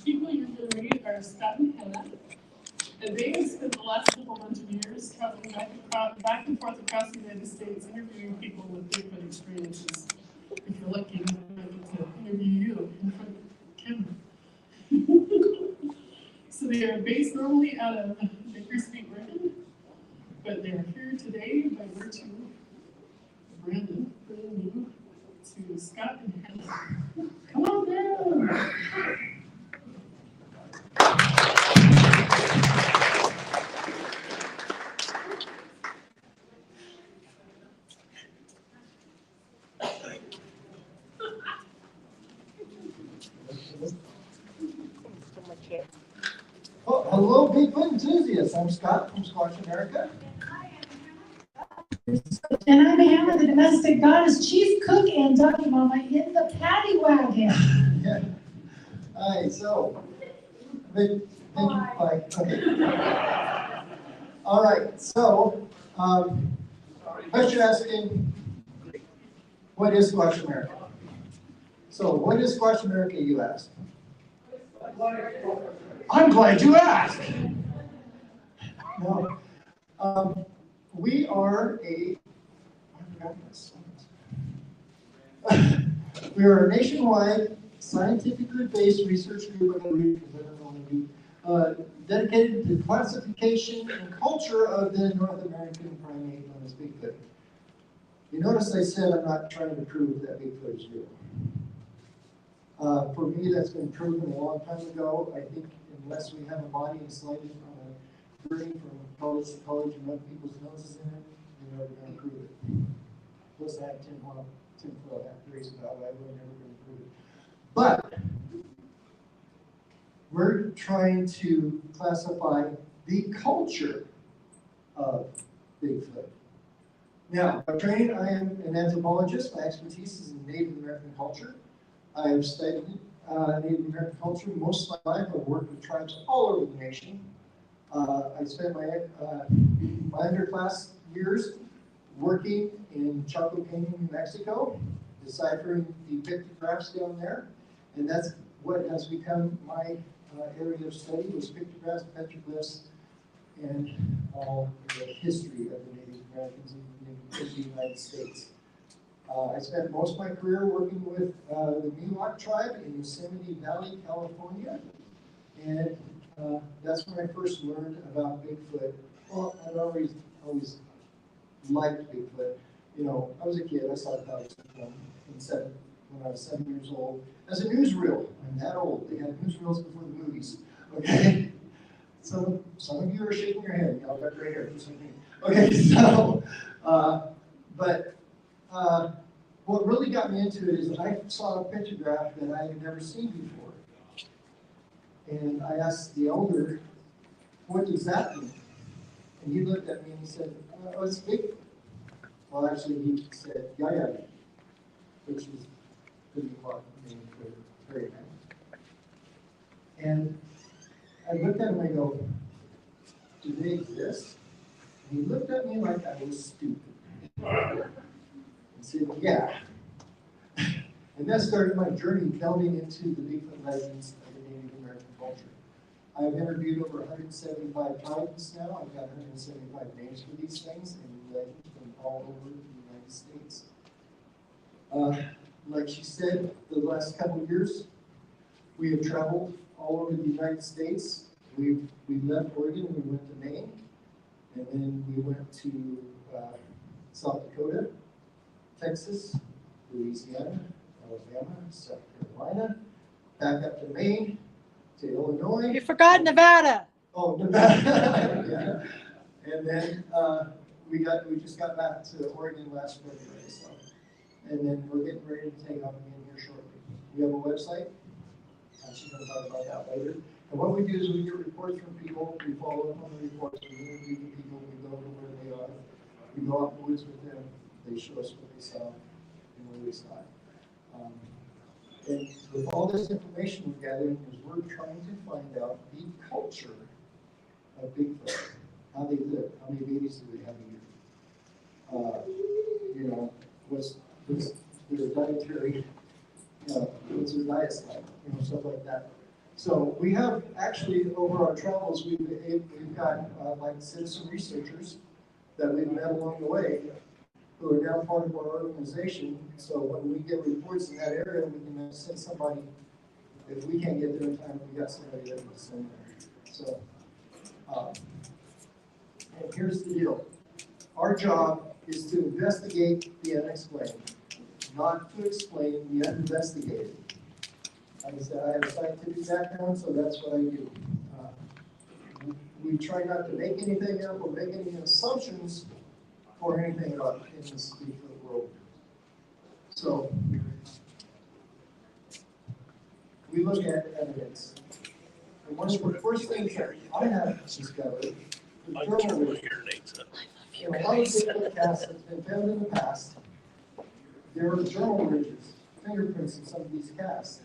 People you're going to meet are Scott and Hannah, and they have spent the last couple bunch of years traveling back and forth across the United States, interviewing people with Bigfoot experiences. If you're lucky, they might get to interview you in front of the camera. So they are based normally out of Bakersfield, Oregon, but they are here today by virtue of Brandon, brand new to Scott and Hannah. Come on down! Oh, hello, Bigfoot enthusiasts. I'm Scott from Squash America. And I'm Hannah, the domestic goddess, chief cook, and ducky mama in the paddy wagon. Yeah. All right, so, thank you. Bye. Okay. All right, so, first you're asking, what is Squash America? So, what is Squash America, you ask? I'm glad you asked. No, we are a, we are a nationwide, scientifically based research group, dedicated to the classification and culture of the North American primate known as Bigfoot. You notice I said I'm not trying to prove that Bigfoot is real. For me, that's been proven a long time ago. I think unless we have a body insulated on a journey from college to college and rub people's noses in it, we're never going to prove it. Plus, I have 10 theories about why we're never going to prove it. But we're trying to classify the culture of Bigfoot. Now, by training, I am an anthropologist. My expertise is in Native American culture. I have studied Native American culture most of my life. I've worked with tribes all over the nation. I spent my underclass years working in Chaco Canyon, New Mexico, deciphering the pictographs down there. And that's what has become my area of study, was pictographs, petroglyphs, and all the history of the Native Americans in the United States. I spent most of my career working with the Miwok tribe in Yosemite Valley, California. And that's when I first learned about Bigfoot. Well, I'd always liked Bigfoot. You know, I was a kid. I saw the house when I was 7 years old. As a newsreel. I'm that old. They had newsreels before the movies. Okay? Some of you are shaking your head. Y'all got gray hair. Just like me. Okay, so, what really got me into it is I saw a pictograph that I had never seen before. And I asked the elder, what does that mean? And he looked at me and he said, oh, it's big. Well, actually, he said, Yaya, which is the Miwok name for fairy man. And I looked at him and I go, do they exist? And he looked at me like I was stupid. And said, yeah. And that started my journey delving into the Bigfoot legends of the Native American culture. I've interviewed over 175 tribes now. I've got 175 names for these things and legends from all over the United States. Like she said, the last couple of years, we have traveled all over the United States. We left Oregon and we went to Maine, and then we went to South Dakota, Texas, Louisiana, Alabama, South Carolina, back up to Maine, to Illinois. You forgot Nevada. Oh, Nevada. Yeah. And then we just got back to Oregon last February, so. And then we're getting ready to take off again here shortly. We have a website. She's going to talk about that later. And what we do is we get reports from people. We follow up on the reports. We interview the people. We go to where they are. We go out in the woods with them. They show us what they saw and where they saw it. And with all this information we're gathering, is we're trying to find out the culture of Bigfoot, how they live, how many babies do they have a year. You know, what's their dietary, what's their diet like, stuff like that. So we have actually, over our travels, we've got, like citizen researchers that we've met along the way who are now part of our organization. So when we get reports in that area, we can send somebody. If we can't get there in time, we got somebody that can send there. So, and here's the deal. Our job is to investigate the unexplained, not to explain the uninvestigated. Like I said, I have a scientific background, so that's what I do. We try not to make anything up or make any assumptions for anything about in this Bigfoot world. So, we look at evidence. And one of the first things that I have discovered is journal ridges. In a lot of Bigfoot casts that's been found in the past, there are journal ridges, fingerprints in some of these casts.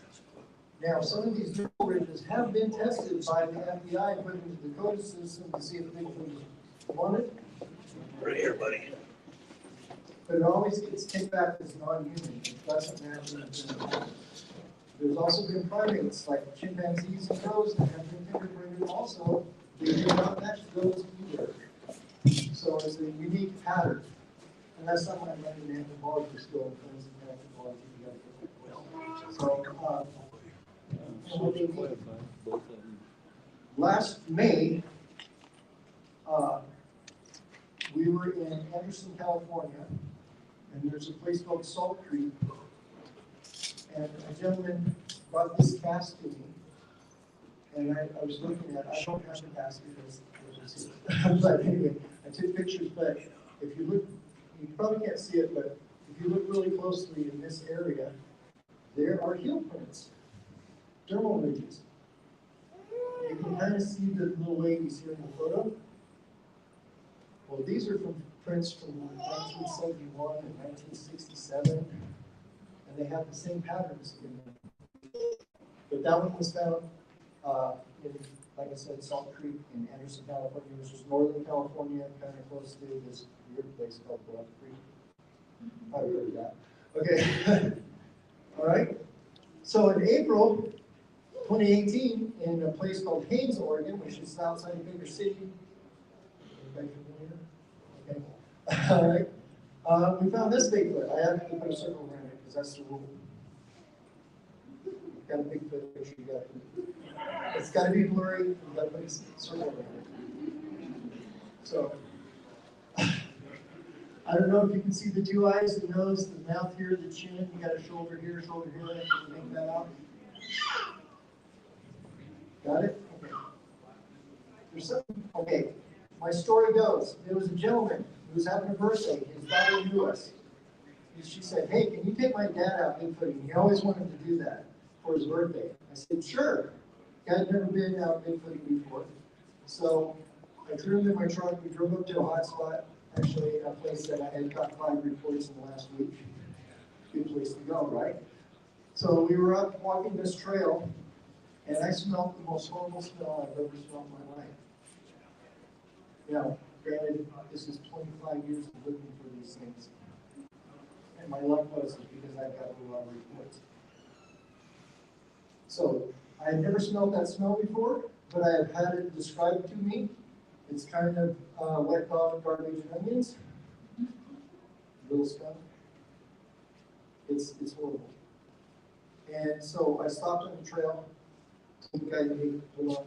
Now, some of these journal ridges have been tested by the FBI and put into the code system to see if Bigfoot is wanted. Right here, buddy. But it always gets kicked back as non-human. It doesn't match the general. There's also been primates like chimpanzees and crows that have been fingerprinted also. They do not match those either. So it's a unique pattern. And that's something I'd like an anthropologist to go and forensic anthropology together. So, last May, we were in Anderson, California, and there's a place called Salt Creek, and a gentleman brought this cast to me, and I was looking at it. I don't have the cast because but anyway, I took pictures, but if you look, you probably can't see it, but if you look really closely in this area, there are heel prints, dermal ridges. You can kind of see the little ladies here in the photo. Well, these are from prints from 1971 and 1967, and they have the same patterns in them. But that one was found in, like I said, Salt Creek in Anderson, California, which is northern California, kind of close to this weird place called Bluff Creek. I've heard of that. Okay. All right. So in April 2018, in a place called Haines, Oregon, which is outside of Bigger City. Everybody familiar? Okay. All right. We found this Bigfoot. I have to put a circle around it because that's the rule. Got a Bigfoot picture. You got to. It's got to be blurry. You got to put a circle around it. So. I don't know if you can see the two eyes, the nose, the mouth here, the chin. You got a shoulder here. Can you make that out? Got it? Okay. There's something. Okay. My story goes, there was a gentleman who was having a birthday. His daughter knew us. She said, "Hey, can you take my dad out Bigfooting? He always wanted to do that for his birthday." I said, "Sure." I'd never been out Bigfooting before. So I threw him in my truck. We drove up to a hot spot, actually a place that I had got 5 reports in the last week. Good place to go, right? So we were up walking this trail, and I smelled the most horrible smell I've ever smelled in my life. Now, granted, this is 25 years of looking for these things. And my luck was because I've got a lot of reports. So, I had never smelled that smell before, but I have had it described to me. It's kind of wet dog, garbage, and onions. Little skunk. It's horrible. And so I stopped on the trail. Told the guy, "Hey, hold on."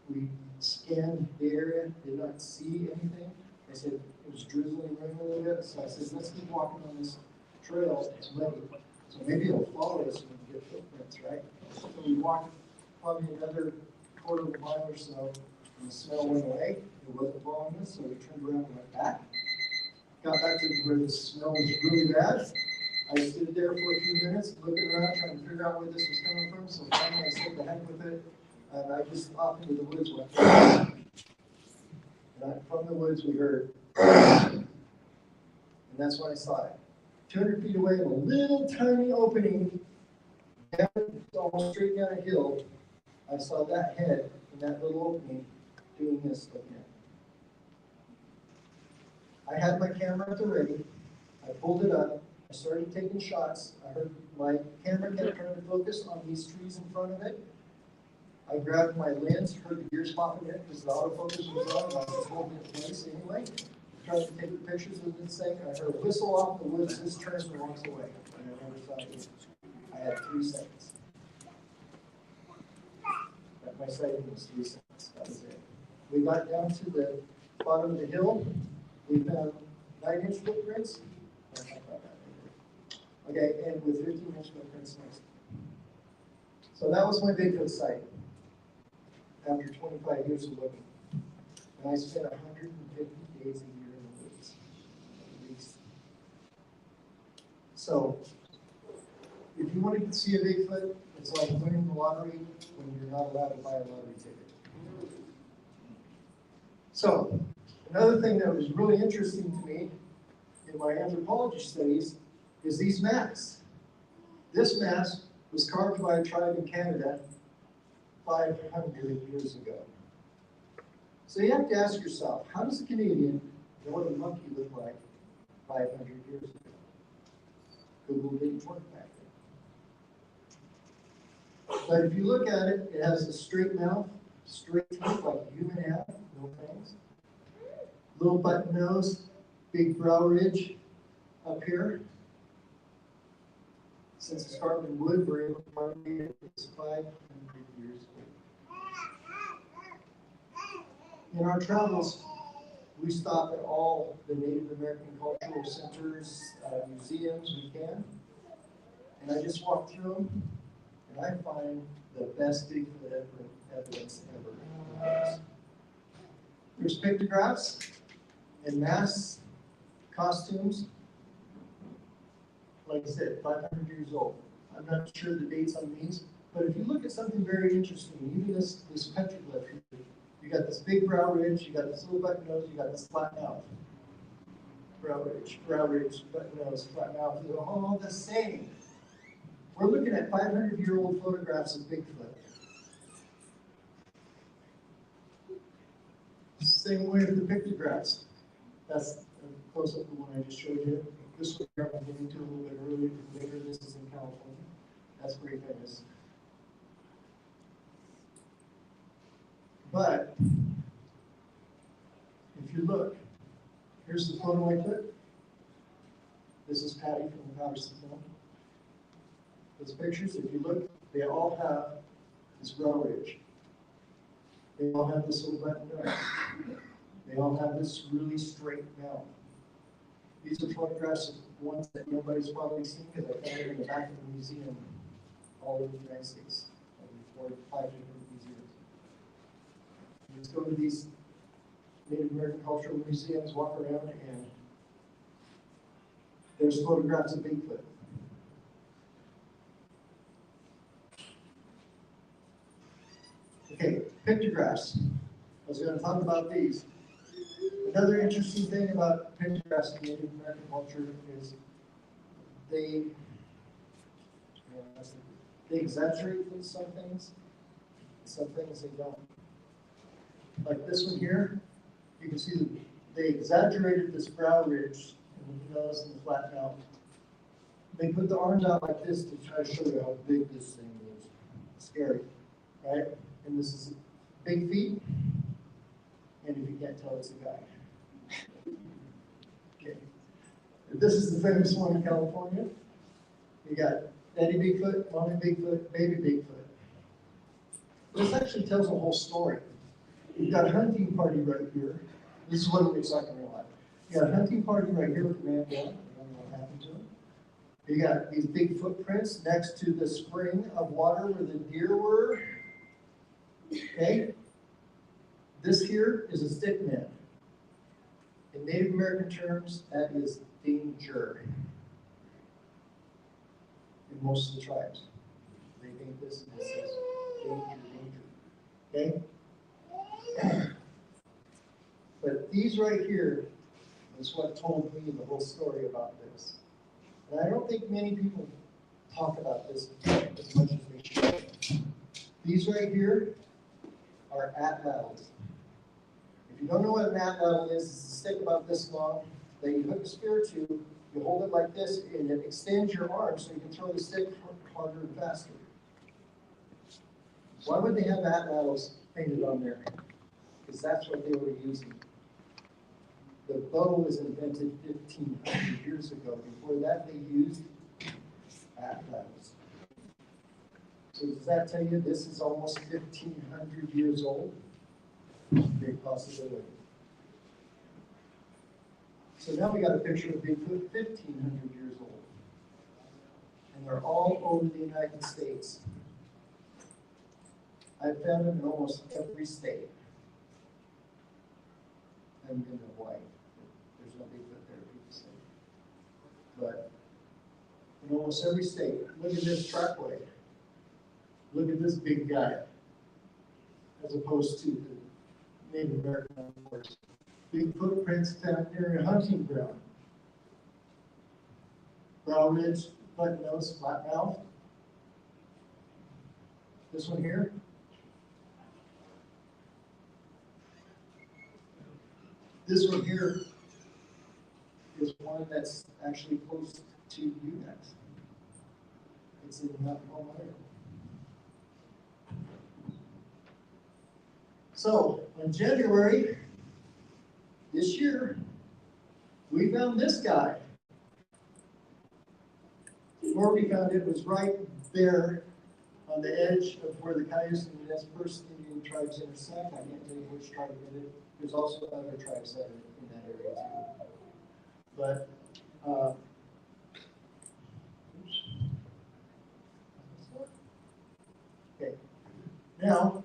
We scanned the area, did not see anything. I said it was drizzling rain a little bit, so I said, "Let's keep walking on this trail. It's muddy, so maybe it'll follow us when we get footprints, right?" So we walked probably another quarter of a mile or so, and the smell went away. It wasn't following us, so we turned around and went back. Got back to where the smell was really bad. I stood there for a few minutes, looking around, trying to figure out where this was coming from. So finally, I said, "The heck with it," and I just off into the woods went. And from the woods, we heard, and that's when I saw it. 200 feet away, in a little tiny opening, down, almost straight down a hill. I saw that head in that little opening doing this looking at me. I had my camera at the ready. I pulled it up, I started taking shots. I heard my camera kept trying to focus on these trees in front of it. I grabbed my lens, heard the gears popping in because the autofocus was on, and I was holding it in place anyway. Tried to take the pictures of this thing. I heard a whistle off in the woods. This turns and walks away. And I never saw it again. I had 3 seconds. My sighting was 3 seconds. That was it. We got down to the bottom of the hill. We found 9-inch footprints. Okay, and with 15-inch footprints next. So that was my Bigfoot sight after 25 years of looking. And I spent 150 days a year in the woods, at least. So, if you wanted to see a Bigfoot, it's like winning the lottery when you're not allowed to buy a lottery ticket. So, another thing that was really interesting to me in my anthropology studies is these masks. This mask was carved by a tribe in Canada 500 years ago. So you have to ask yourself, how does a Canadian know what a monkey looked like 500 years ago? Google didn't work back then. But if you look at it, it has a straight mouth, straight teeth like a human have, no fangs. Little button nose, big brow ridge up here. Since it's carved in wood, we're able to probably date it's 500 years old. In our travels, we stop at all the Native American cultural centers, museums we can. And I just walk through them, and I find the best Bigfoot evidence ever. There's pictographs and masks, costumes. Like I said, 500 years old. I'm not sure the dates on these, but if you look at something very interesting, even this petroglyph here, you got this big brow ridge, you got this little button nose, you got this flat mouth. Brow ridge, button nose, flat mouth, they're all the same. We're looking at 500-year-old photographs of Bigfoot. Same way with the pictographs. That's a close-up of the one I just showed you. This one here I'm getting to a little bit earlier, later. This is in California. That's pretty famous. But if you look, here's the photo I took. This is Patty from the Patterson film. Those pictures, if you look, they all have this brow ridge. They all have this little button nose. They all have this really straight mouth. These are photographs of ones that nobody's probably seen because I found them in the back of the museum all over the United States, or 5 different museums. You just go to these Native American cultural museums, walk around, and there's photographs of Bigfoot. Okay, pictographs. I was going to talk about these. Another interesting thing about pictographs in Native American culture is they exaggerate some things they don't. Like this one here, you can see that they exaggerated this brow ridge and the nose and the flat mouth. They put the arms out like this to try to show you how big this thing is. Scary, right? And this is big feet, and if you can't tell, it's a guy. Okay. This is the famous one in California. You got Daddy Bigfoot, Mommy Bigfoot, Baby Bigfoot. This actually tells a whole story. You've got a hunting party right here. This is what it looks like in real life. You got a hunting party right here with the man down. I don't know what happened to him. You got these big footprints next to the spring of water where the deer were. Okay? This here is a stick man. In Native American terms, that is danger. In most of the tribes. They think this is danger. Okay? But these right here is what told me the whole story about this. And I don't think many people talk about this as much as they should. These right here are atlatls. If you don't know what an atlatl is, it's a stick about this long that you hook a spear to, you You hold it like this and it extends your arm so you can throw the stick harder and faster. Why would they have atlatls painted on there? Because that's what they were using. The bow was invented 1,500 years ago. Before that, they used atlatls. So does that tell you this is almost 1,500 years old? Big possibility. So now we got a picture of Bigfoot 1,500 years old. And they're all over the United States. I've found them in almost every state. I haven't been to Hawaii. There's no Bigfoot there, people say. But in almost every state, look at this trackway. Look at this big guy, as opposed to the Native American horse. Big footprints found near a hunting ground. Brow ridge, button nose, flat mouth. This one here. This one here is one that's actually close to UMass. It's in Mount Palmetto. So, in January this year, we found this guy. Where we found it was right there on the edge of where the Cayuse and Nez Perce Indian tribes intersect. I can't tell you which tribe did it. There's also other tribes that are in that area too. But, okay. Now,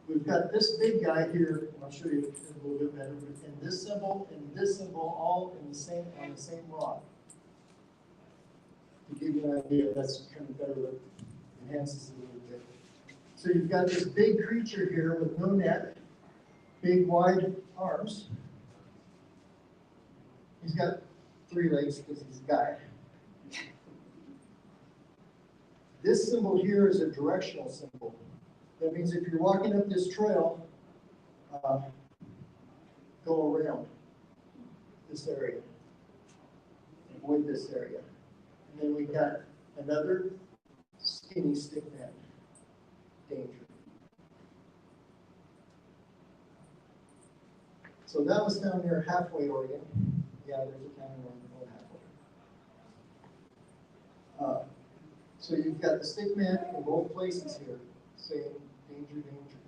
we've got this big guy here, and I'll show you a little bit better, and this symbol all in the same, on the same rock. To give you an idea, that's kind of better, enhances it a little bit. So you've got this big creature here with no neck, big wide arms. He's got 3 legs because he's a guy. This symbol here is a directional symbol. That means if you're walking up this trail, go around this area, avoid this area. And then we got another skinny stick man, danger. So that was down near Halfway, Oregon. Yeah, there's a town in Oregon called Halfway. So you've got the stick man in both places here, saying danger, danger.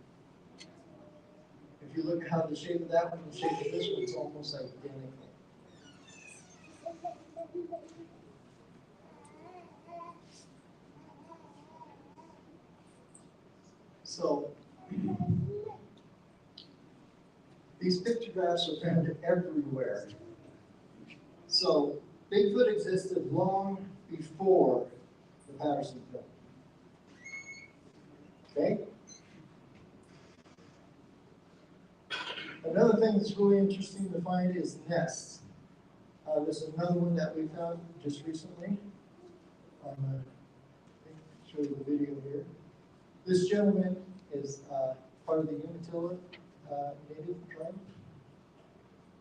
If you look at how the shape of that one and the shape of this one, it's almost identical. So, these pictographs are found everywhere. So, Bigfoot existed long before the Patterson film. Okay? Another thing that's really interesting to find is nests. This is another one that we found just recently. I'll show you the video here. This gentleman is part of the Umatilla Native tribe.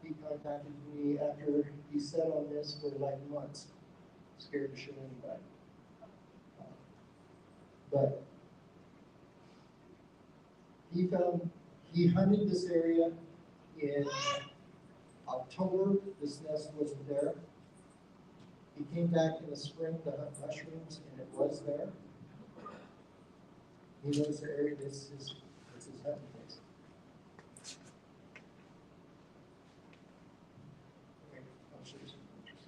He contacted me after he sat on this for like months, scared to show anybody. But he hunted this area in October. This nest wasn't there. He came back in the spring to hunt mushrooms, and it was there. He knows the area. This is his hunting place. Okay, I'll show you some pictures.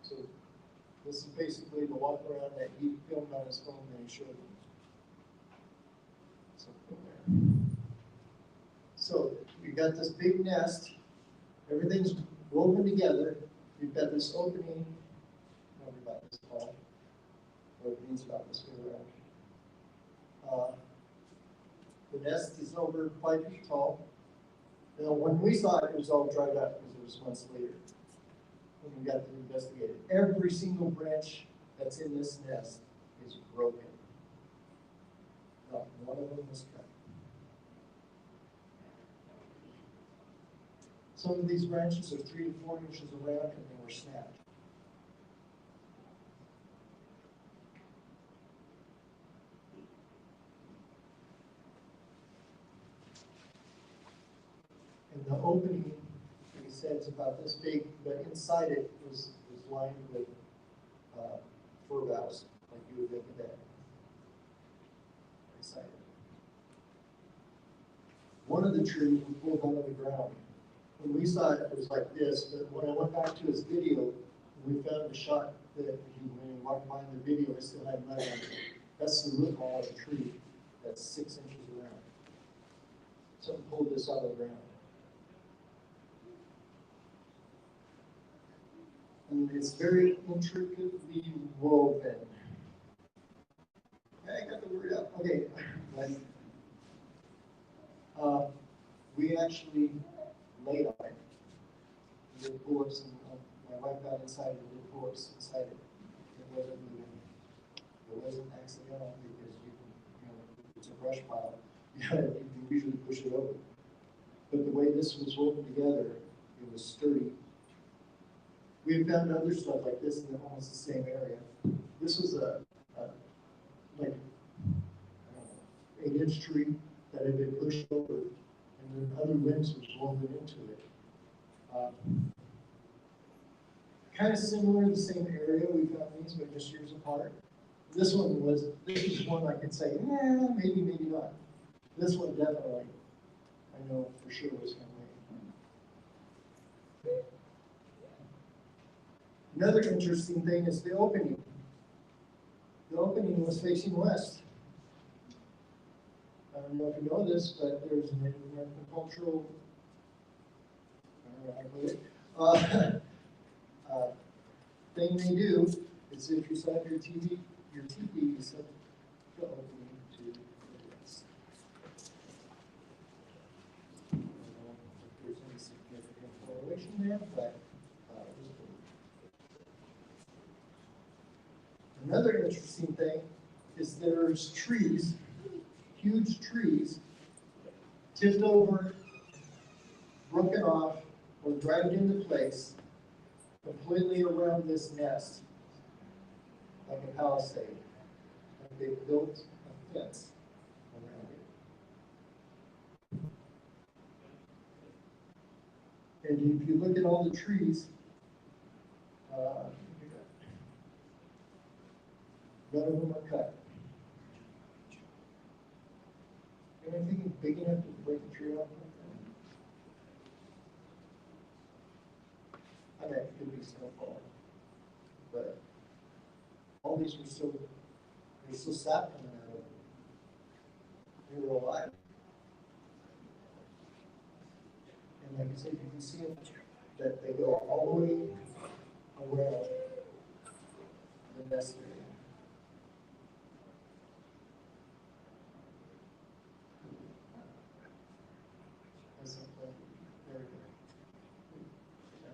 So this is basically the walk around that he filmed on his phone and he showed me. So we got this big nest. Everything's woven together. You've got this opening, probably about this tall. The opening's about this way around. The nest is over 5 feet tall. Now, when we saw it, it was all dried up because it was months later when we got to investigate it. Every single branch that's in this nest is broken. Not one of them was cut. Some of these branches are 3 to 4 inches around and they were snapped. And the opening, like I said, it's about this big, but inside it was lined with fir boughs, like you would look at that. Inside it. One of the trees was pulled out of the ground. When we saw it, it was like this, but when I went back to his video, we found the shot that when he walked by in the video, it still had mud on it. That's the root ball of the tree that's 6 inches around. Something pulled this out of the ground. And it's very intricately woven. I got the word out. Okay. We actually laid on it. We did pull-ups, and my wife got inside and did pull-ups inside it. It wasn't moving. It wasn't accidental because it's a brush pile. You can usually push it over. But the way this was woven together, it was sturdy. We have found other stuff like this in almost the same area. This was like 8-inch tree that had been pushed over, and then other limbs was woven into it. Kind of similar in the same area. We found these, but just years apart. This is one I could say, maybe, maybe not. This one definitely, I know for sure was handmade. Another interesting thing is the opening. The opening was facing west. I don't know if you know this, but there's a Native American cultural, I don't know how to put it, thing they do is if you set up your TV, you set the opening to the west. I don't know if there's any significant correlation there, but another interesting thing is there's trees, huge trees, tipped over, broken off, or dragged into place, completely around this nest, like a palisade. Like they built a fence around it. And if you look at all the trees, none of them are cut. Anything big enough to break a tree off like that? I mean, it could be snowfall, but all these were still, there's still sap coming out of them. They were alive. And like I said, you can see them, that they go all the way around the nest area.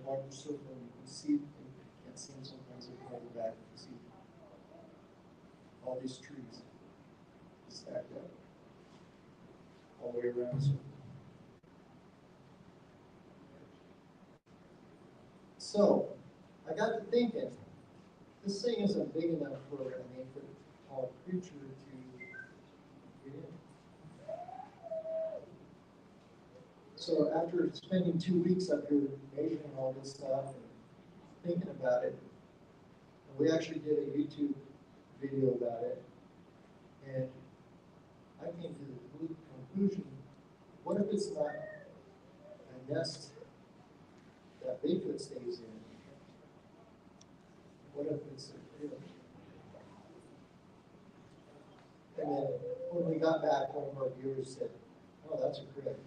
Walk the circle, you can see, you can't see them sometimes if you go back, you can see all these trees stacked up all the way around the circle. So, I got to thinking, this thing isn't big enough for an 8-foot tall creature to get in. So after spending 2 weeks up here measuring all this stuff and thinking about it, we actually did a YouTube video about it, and I came to the conclusion, what if it's not a nest that Bigfoot stays in? What if it's a crib? And then when we got back, one of our viewers said, oh, that's a crib.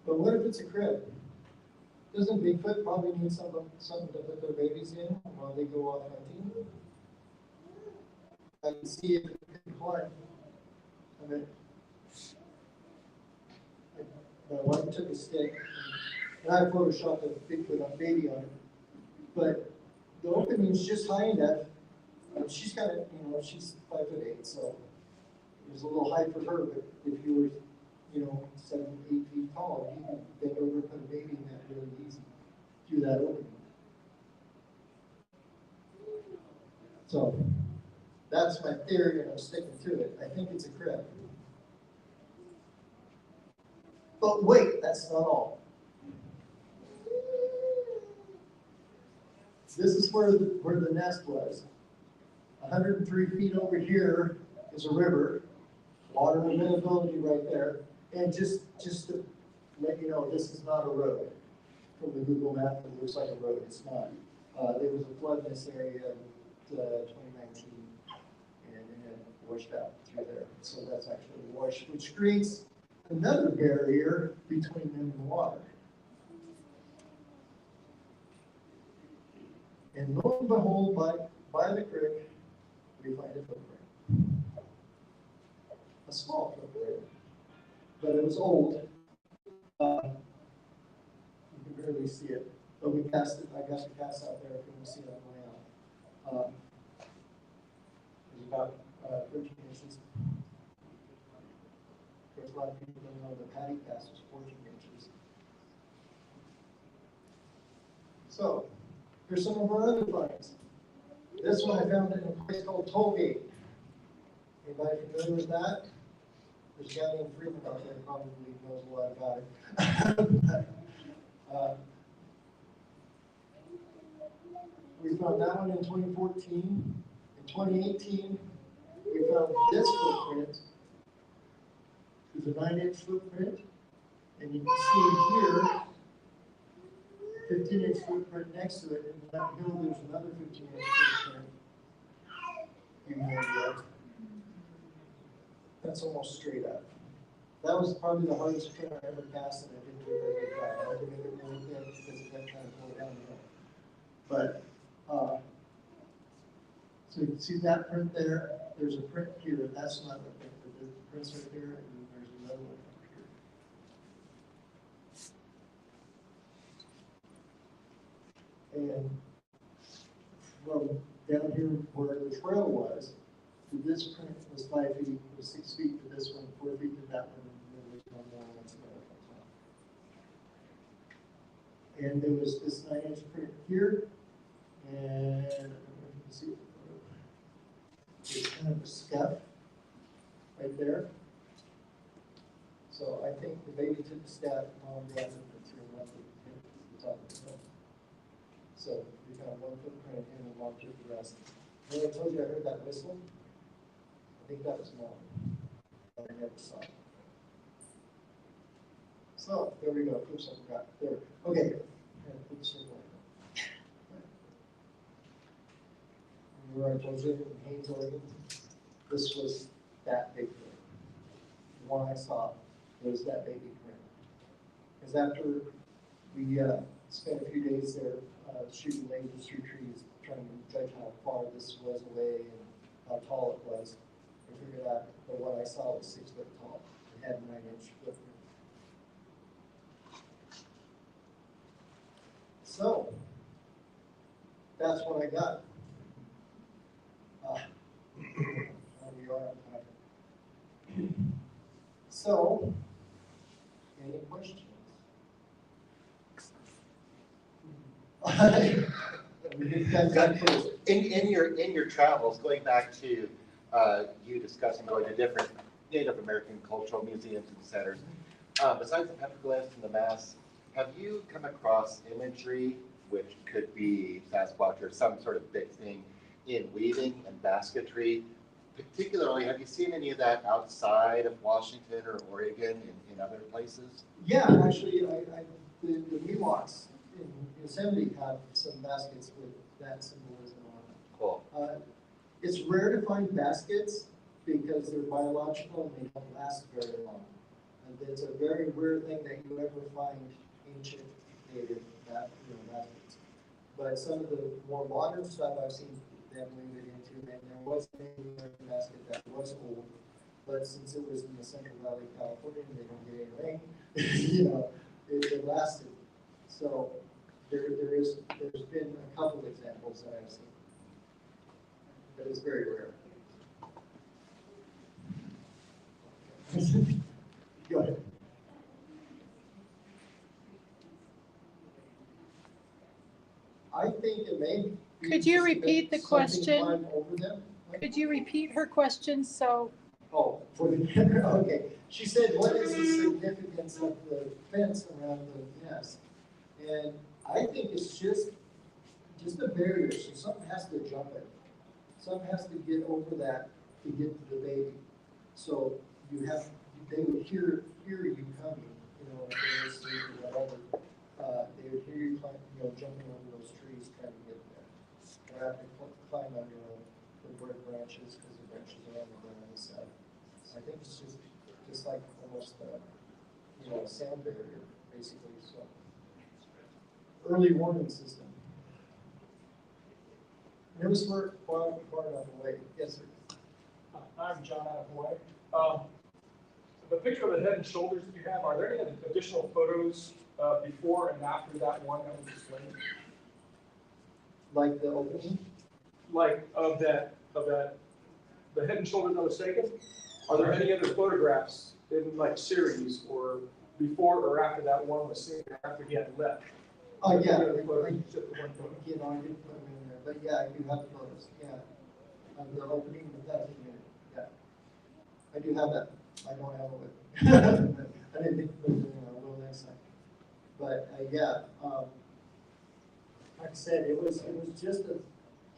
But what if it's a crib? Doesn't Bigfoot probably need something to put their babies in while they go off hunting? I can see if it can climb. I mean, my wife took a stick, and I photoshopped a Bigfoot on baby on it. But the opening's just high enough. She's got, she's 5'8", so it was a little high for her. But if you were you know, 7, 8 feet tall, you can bend over, put a baby in that really easy through that opening. So that's my theory, and I'm sticking to it. I think it's a crib. But wait, that's not all. This is where the nest was. 103 feet over here is a river, water availability right there. And just to let you know, this is not a road. From the Google map, it looks like a road. It's not. There was a flood in this area in 2019, and it washed out through there. So that's actually a wash, which creates another barrier between them and the water. And lo and behold, by the creek, we find a footprint. A small footprint, but it was old. You can barely see it, but we cast it. I got the cast out there if you want to see it on the way out. It was about 13 inches. Of course, a lot of people don't know the patty cast was 14 inches. So, here's some of our other finds. This one I found in a place called Tollgate. Anybody familiar with that? There's a guy named Freeman out there who probably knows a lot about it. We found that one in 2014. In 2018, we found this footprint. It's a 9-inch footprint. And you can see here, 15-inch footprint next to it. And that hill, there's another 15-inch footprint. You know, that's almost straight up. That was probably the hardest print I ever cast, and I didn't do a very good job. I had to make it really thin because it kept trying to go down the hill. But, so you can see that print there. There's a print here. That's not the print, but the print's right there, and then there's another one up here. And from down here where the trail was, this print was 5 feet, was 6 feet to this one, 4 feet to that one, and then there's one more that's there. And there was this 9-inch print here, and I don't know if you can see it. There's kind of a scuff right there. So I think the baby took the stab, mom grabbed it, and threw it up the top of the hill. So we found one footprint and mom took the rest. Remember I told you I heard that whistle? I think that was mom, but I never saw it. So there we go. Oops, I forgot. There. Okay. Oops, remember I told you in Haines, Oregon, this was that big print. The one I saw was that baby print. Because after we spent a few days there shooting lasers through trees, trying to judge how far this was away and how tall it was, I figured out the one I saw was 6 foot tall. It had 9-inch footprint. So, that's what I got. We are on time. So, any questions? In your travels, going back to you discussing going to different Native American cultural museums and centers, besides the petroglyphs and the masks, have you come across imagery which could be Sasquatch or some sort of big thing in weaving and basketry? Particularly, have you seen any of that outside of Washington or Oregon in other places? Yeah, actually, the Miwoks in Yosemite have some baskets with that symbolism on them. Cool. It's rare to find baskets because they're biological and they don't last very long. And it's a very rare thing that you ever find ancient native baskets. But some of the more modern stuff I've seen them move it into, and there was a Native American basket that was old, but since it was in the Central Valley of California and they don't get any rain, it lasted. So there's been a couple examples that I've seen, but it's very rare. Go ahead. I think it may be. Could you just repeat that the something question? climbed over them. Could you repeat her question so? Oh, for the, okay. She said, what is the significance of the fence around the nest? And I think it's just a barrier, so something has to jump it. Something has to get over that to get to the baby. So you have, they would hear you coming, you know, if they were asleep or whatever. They would hear you jumping over those trees trying to get there. Or have to climb under the branches, because the branches are on the ground and stuff. I think it's just like almost a sound barrier, basically. So early warning system. And it was far enough away. Yes, sir. I'm John out of Hawaii. The picture of the head and shoulders that you have, are there any additional photos before and after that one that was displayed? Like the opening? Like of that, the head and shoulders that was taken? Are there any other photographs in like series or before or after that one was seen after he had left? Oh, yeah. Just the one photo. You know, I didn't put them in there, but yeah, I do have the photos. Yeah. Of the opening of that unit. Yeah. I do have that. I don't have it with I didn't think to put it in there. I will next time. But yeah, like I said, it was just a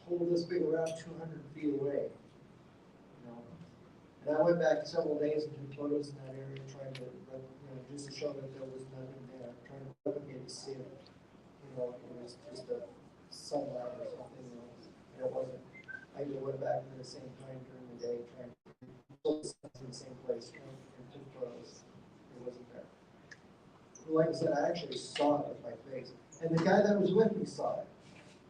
hole this big, around 200 feet away. You know, and I went back several days and took photos in that area, trying to, just to show that there was nothing there, trying to replicate to see if, it was just a sunlight or something. And it wasn't. I just went back at the same time during the day, trying to pull the in the same place, and took photos. It wasn't there. Like I said, I actually saw it with my face. And the guy that was with me saw it.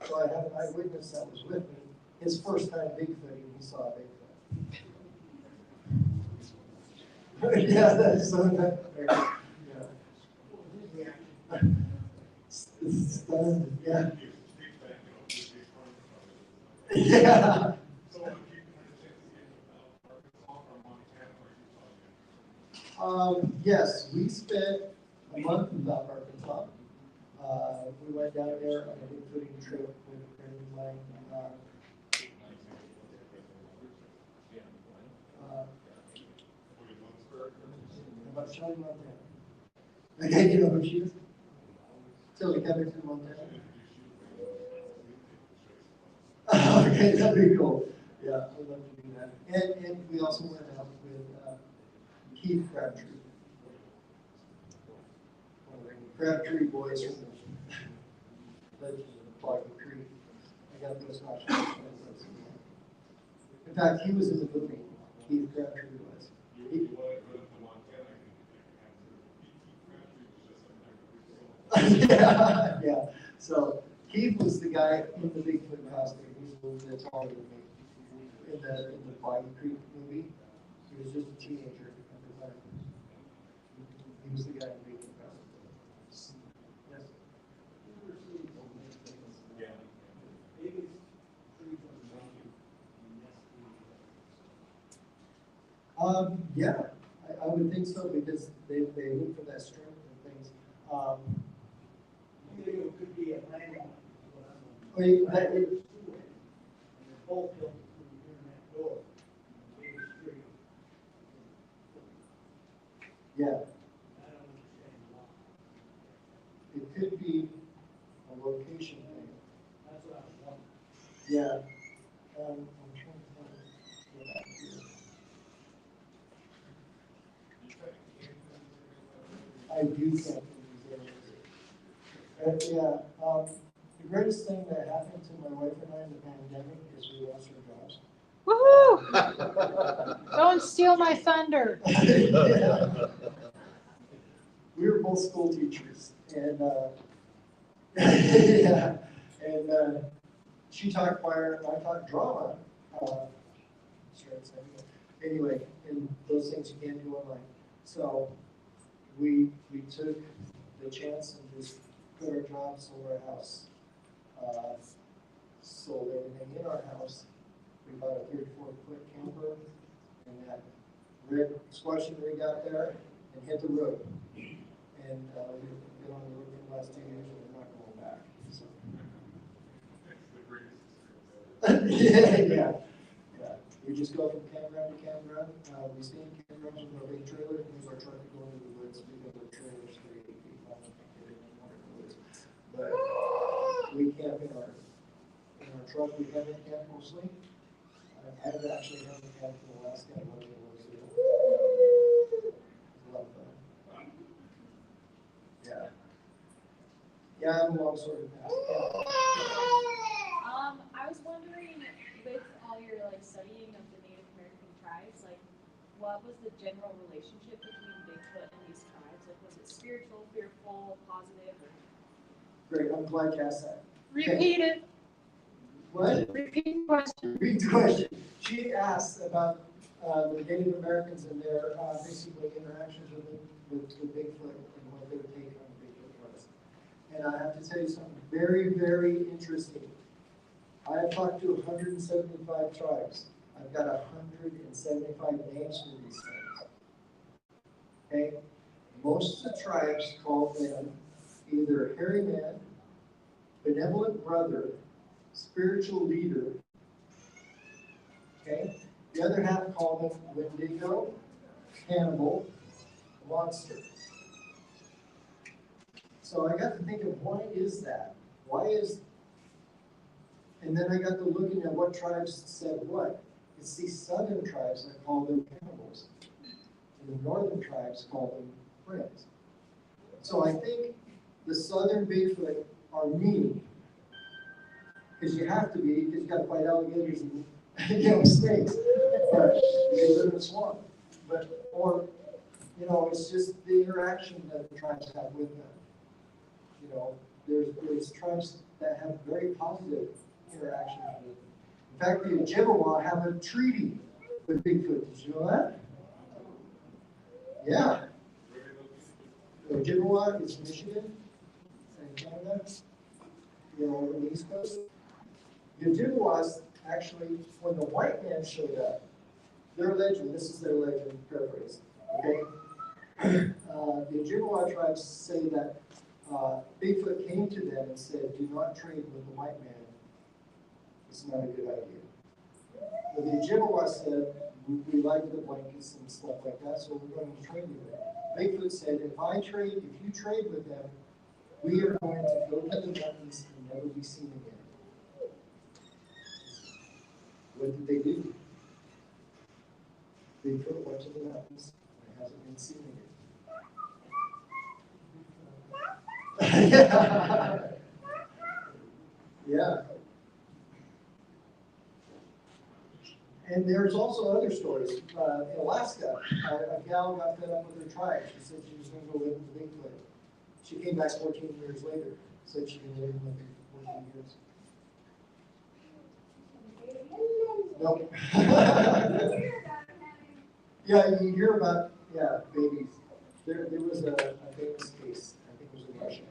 So I have an eyewitness that was with me. His first time Bigfooting, he saw a Bigfoot. Yeah, that's so that. Yeah. Stunned, yeah. Yeah. Yes, we spent a month in Arkansas. We went down there on a Bigfooting trip with a friend of mine. About Charlie, Montana. Okay, you know who she is? Tilly Covington, Montana. Okay, that'd be cool. Yeah, I'd love to do that. And we also went out with Keith Crabtree. Crabtree boys from the Legends of Boggy Creek. I got those options. In fact, he was in the movie. Keith Crabtree was. Yeah, yeah. So Keith was the guy in the Bigfoot costume. He's a little bit taller than me. In the Boggy Creek movie, he was just a teenager at the time. He was the guy in the Bigfoot costume. Yes. Yeah, I would think so, because they look for that strength and things. It could be a landing. Bolt built in that door. Yeah, I don't understand why. it could be a location thing. That's what I was wondering. Yeah. I'm trying to go back here. I do think yeah. The greatest thing that happened to my wife and I in the pandemic is we lost our jobs. Woohoo! Don't steal my thunder. Yeah. We were both school teachers, and yeah, and she taught choir and I taught drama. Anyway, and those things you can't do online. So we took the chance and just put our jobs, sold our house, sold everything in our house. We bought a 34-foot camper and that red squashing rig out there and hit the road. And we've been on the road for the last 2 years and we're not going back. So Yeah. We just go from campground to campground. We stay in campgrounds with our big trailer, and use our truck to go into the woods because our trailer's 38 feet long. And can't get in the woods. But we camp in our truck. We haven't camped mostly. I've actually haven't camped in Alaska. I wasn't able to. It's a lot of fun. Yeah. Yeah, I'm a long sort of past. I was wondering, with all your like studying of the Native American tribes, like what was the general relationship between Bigfoot and these tribes? Like was it spiritual, fearful, positive, or? Great, I'm glad you asked that. Repeat it. What? Repeat the question. Read the question. She asked about the Native Americans and their basically interactions with Bigfoot and what their take on Bigfoot was. And I have to tell you something very, very interesting. I have talked to 175 tribes. I've got 175 names for these things. Okay? Most of the tribes call them either hairy man, benevolent brother, spiritual leader. Okay? The other half call them Wendigo, cannibal, monster. So I got to think of why is that? And then I got to looking at what tribes said what. It's these southern tribes that call them cannibals. And the northern tribes call them friends. So I think the southern Bigfoot are mean. Because you have to be, because you got to fight alligators and snakes. But they live in a swamp. It's just the interaction that the tribes have with them. There's tribes that have very positive interactions with them. In fact, the Ojibwa have a treaty with Bigfoot. Did you know that? Yeah. The Ojibwa is Michigan and Canada, on the East Coast. The Ojibwas actually, when the white man showed up, their legend, this is their legend, paraphrase, okay? The Ojibwa tribes say that Bigfoot came to them and said, do not trade with the white man. It's not a good idea. But the Ojibwa said, we like the blankets and stuff like that, so we're going to trade with them. Bigfoot said, if you trade with them, we are going to go to the mountains and never be seen again. What did they do? Bigfoot went to the mountains and hasn't been seen again. Yeah. And there's also other stories. In Alaska, a gal got fed up with her tribe. She said she was going to go live with Bigfoot. She came back 14 years later. Said she'd been living with him for 14 years. Nope. Yeah, you hear about, babies. There was a famous case, I think it was in Russia,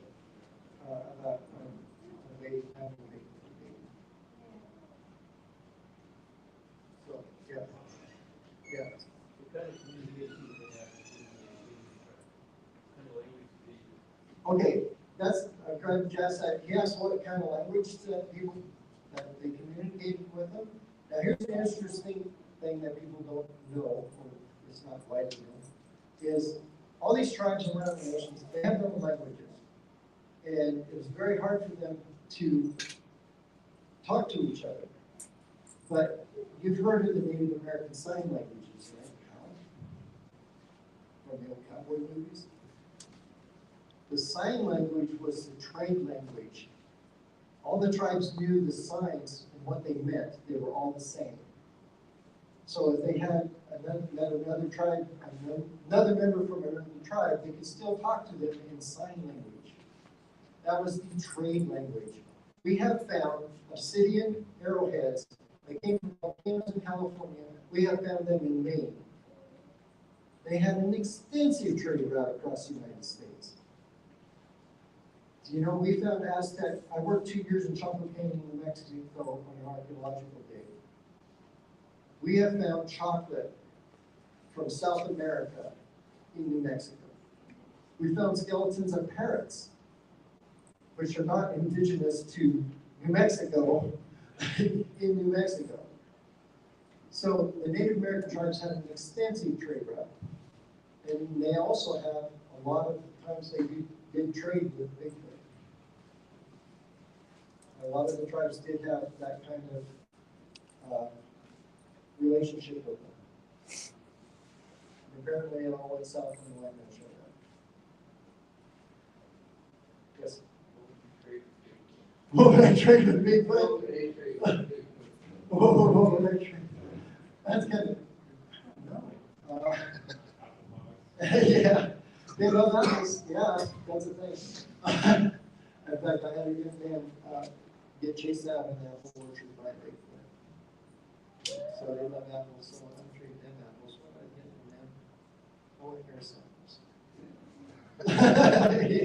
about a lady having a baby. So, yeah. What kind of communication do they have between the kind of language they use? Okay, that's kind of just that. He asked what kind of language that they communicated with them. Now, here's an interesting thing that people don't know, or it's not widely known, is all these tribes around the nations, they have their own languages. And it was very hard for them to talk to each other. But you've heard of the Native American Sign Languages, right? From the old cowboy movies. The sign language was the trade language. All the tribes knew the signs and what they meant. They were all the same. So if they had another tribe, another member from another tribe, they could still talk to them in sign language. That was the trade language. We have found obsidian arrowheads that came from volcanoes in California. We have found them in Maine. They had an extensive trade route across the United States. You know, we found Aztec. I worked 2 years in Chaco Canyon, New Mexico on an archaeological dig. We have found chocolate from South America in New Mexico. We found skeletons of parrots, which are not indigenous to New Mexico, in New Mexico. So the Native American tribes have an extensive trade route. And they also have, a lot of times they did trade with Bigfoot. A lot of the tribes did have that kind of relationship with them. And apparently it all went south when the white man showed up. Yes? What would I trade with Bigfoot? What would I trade? That's kind of, no. Yeah, yeah, no, that was, yeah, that's the thing. In fact, I had a young man get chased out in an apple orchard by Bigfoot. So they love apples, so I'm trading them apples. What did I get from them? Oh, hair samples.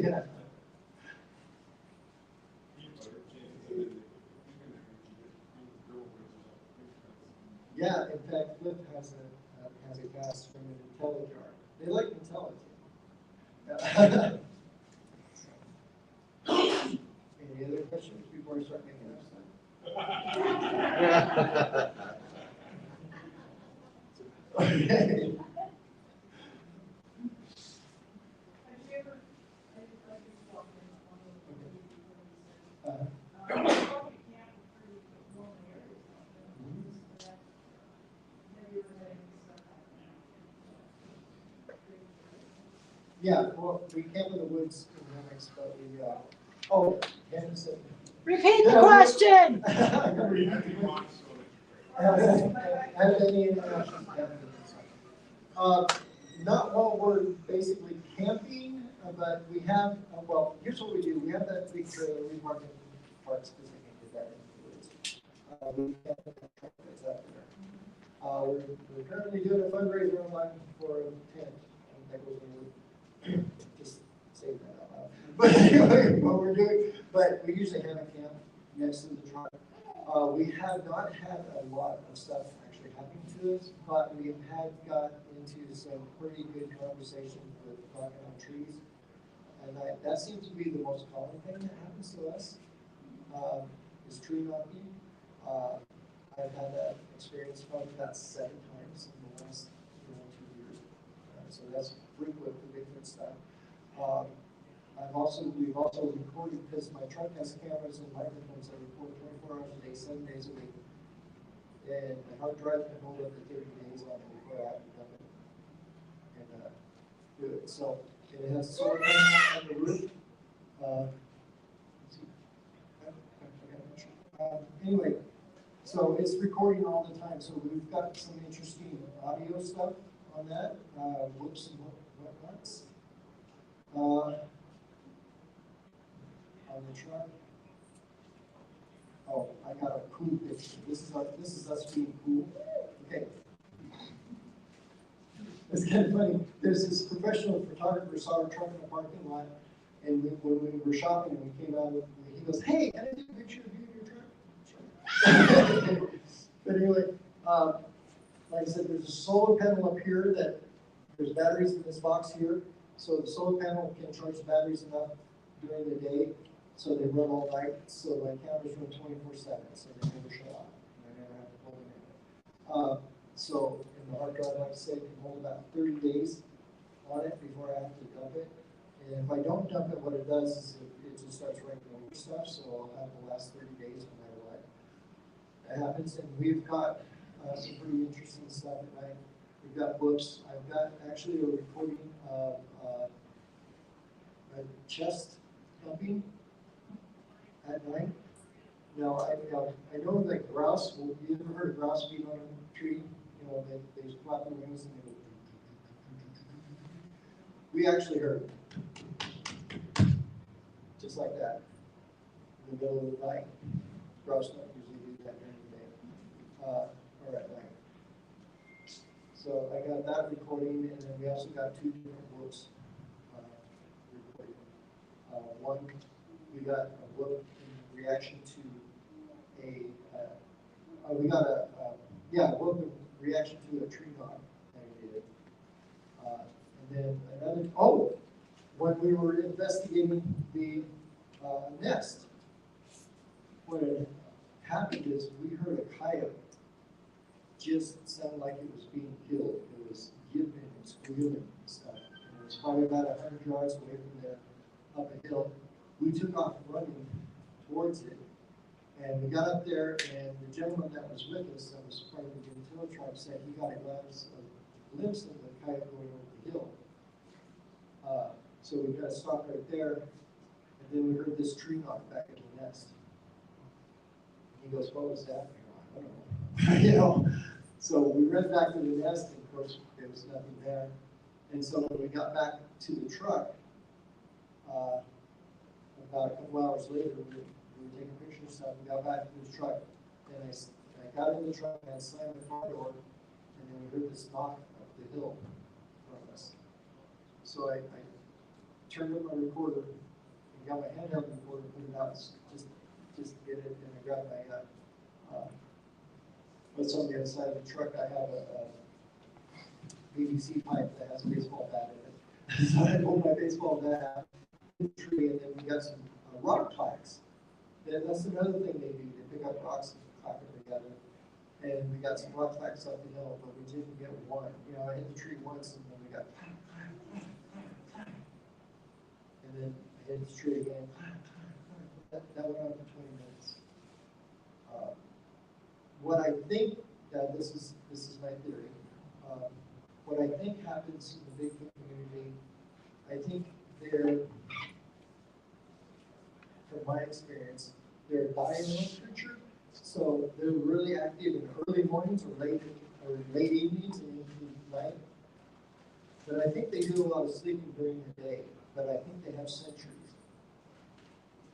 Yeah. Yeah, in fact, Flip has a cast from an IntelliJar. They like intelligence. Any other questions before I start making up stuff? Okay. Yeah, well, we camp in the woods in Limerick, but we, oh, Hannah said. Repeat the question. Have any international camping? Not while we're basically camping, but we have, well, here's what we do. We have that big trailer, we mark it in parks because we can get that in the woods. We camp in that truck that's out there. We're currently doing a fundraiser online for a tent. That goes in the wood. Just say that out loud. But anyway, what we're doing, but we usually have a camp next to the truck. We have not had a lot of stuff actually happening to us, but we have got into some pretty good conversations with knocking on trees. And that seems to be the most common thing that happens to us, is tree knocking. I've had that experience probably about 7 times in the last 2 years. So that's frequent with Bigfoot stuff. We've also recorded, because my truck has cameras and microphones that record 24 hours a day, 7 days a week. And my hard drive can hold up to 30 days on it before I have to dump it and do it. So it has a solar panel on the roof. Anyway, so it's recording all the time. So we've got some interesting audio stuff on that. Whoops and whatnots. On the truck. Oh, I got a cool picture. This is us being cool. Okay. It's kind of funny. There's this professional photographer saw our truck in the parking lot, and when we were shopping, and we came out, he goes, "Hey, can I take a picture of you in your truck?" Sure. But anyway, like I said, there's a solar panel up here that there's batteries in this box here, so the solar panel can charge the batteries enough during the day. So they run all night, so my cameras run 24/7, so they never shut off. I never have to plug them in. So in the hard drive, like I said, can hold about 30 days on it before I have to dump it. And if I don't dump it, what it does is it just starts writing over stuff, so I'll have the last 30 days no matter what. That happens, and we've got some pretty interesting stuff at night. We've got books. I've got actually a recording of a chest thumping at night. Now, I know that grouse, you ever heard of grouse being on a tree? You know, they flap their wings and they go. We actually heard it. Just like that. In the middle of the night. Grouse don't usually do that during the day. Or at night. So I got that recording, and then we also got 2 different books recording. One, we got a book in reaction to a book in reaction to a tree knock that we did. And then another, when we were investigating the nest, when a happened is we heard a coyote just sound like it was being killed. It was yipping and squealing and stuff. And it was probably about 100 yards away from there, up a hill. We took off running towards it, and we got up there, and the gentleman that was with us, that was part of the Pocatello tribe, said he got a glimpse of the coyote going over the hill. So we got to stop right there, and then we heard this tree knock back in the nest. He goes, "What was that?" I don't know. You know. So we ran back to the nest, and of course there was nothing there. And so when we got back to the truck, about a couple hours later, we were taking pictures and stuff. We got back to the truck, and I got in the truck and I slammed the car door, and then we heard this knock up the hill from us. So I turned on my recorder and got my handheld recorder, put it out, just get it, and I grabbed my what's on the other side of the truck. I have a PVC pipe that has a baseball bat in it. So I pulled my baseball bat out in the tree, and then we got some rock plaques. And that's another thing they do. They pick up rocks and clack them together. And we got some rock plaques up the hill, but we didn't get one. You know, I hit the tree once, and then we got, and then I hit the tree again. That went on for 20 minutes. What I think, this is my theory. What I think happens in the Bigfoot community, I think they're, from my experience, they're a diurnal creature, so they're really active in early mornings or late evenings and into the night. But I think they do a lot of sleeping during the day, but I think they have sentries.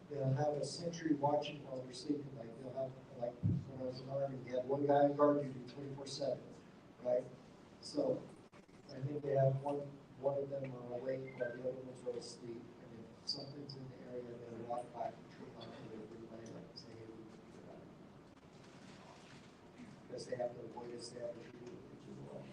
They'll have a sentry watching while they're sleeping. Like they'll have, like when I was in the Army, you had one guy on guard duty 24/7, right? So I think they have one of them are awake while the other ones are asleep. And if something's in the area, they'll walk back and turn on to everybody like and say, "Hey, we can get out of here." Because they have to avoid us, they have to do what they do well.